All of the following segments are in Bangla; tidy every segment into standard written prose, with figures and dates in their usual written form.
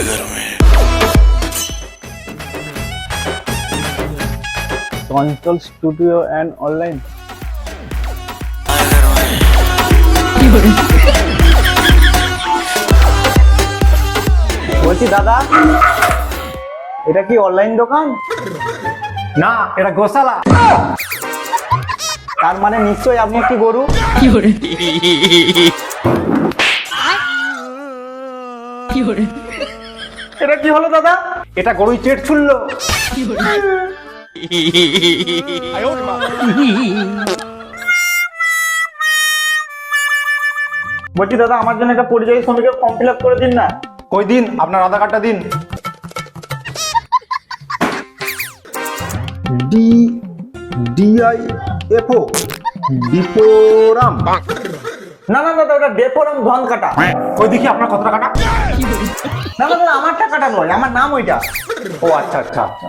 घर में। চঞ্চল স্টুডিও অ্যান্ড অনলাইন। বলছি দাদা, এটা কি অনলাইন দোকান? না, এটা গোশালা। তার মানে নিশ্চয়ই আপনি একটি গরু। এটা কি হলো দাদা? এটা গরুই চেট ছুড়লো। বলছি দাদা, আমার জন্য একটা পরিযায়ী শ্রমিকের ফর্ম ফিল আপ করে দিন না। কই দিন, আপনার আধার কার্ডটা দিন। DIFO ডিপোরাম। না না দাদা, ওটা ডেপোরাম ধন কাটা। কই দেখি আপনার কতটা কাটা। না না দাদা, আমার টাকাটা নয়, আমার নাম ওইটা। ও আচ্ছা আচ্ছা আচ্ছা।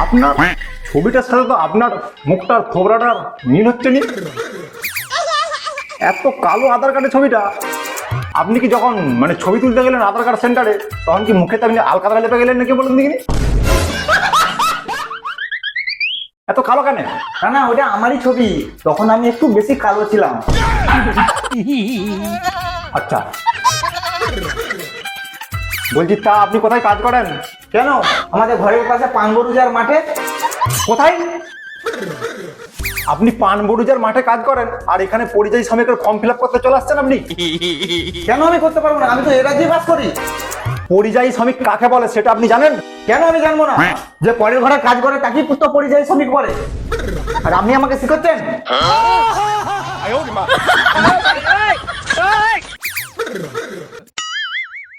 আপনার ছবিটার সাথে তো আপনার মুখটার থোবরাটার মিল হচ্ছে নি। এত কালো আধার কার্ডের ছবিটা। আপনি কি যখন মানে ছবি তুলতে গেলেন আধার কার্ড সেন্টারে, তখন কি মুখে আপনি আলকাতরা লেপে গেলেন নাকি বলুন দেখিনি? এত কালো কেন? না না, ওটা আমারই ছবি, তখন আমি একটু বেশি কালো ছিলাম। আচ্ছা, বলছি তা আপনি কোথায় কাজ করেন? কেন? আমাদের ঘরের পাশে পানবরুজার মাঠে। কোথায়? আপনি পানবরুজার মাঠে কাজ করেন আর এখানে পরিযায়ী শ্রমিকের ফর্ম ফিল আপ করতে চলে আসছেন আপনি? কেন আমি করতে পারবো না? আমি তো এ রাজ্যে বাস করি। পরিযায়ী শ্রমিক কাকে বলে সেটা আপনি জানেন? কেন আমি জানবো না? যে পরের ঘরে কাজ করে তাকেই তো পরিযায়ী শ্রমিক বলে। আর আপনি আমাকে শিখাচ্ছেন?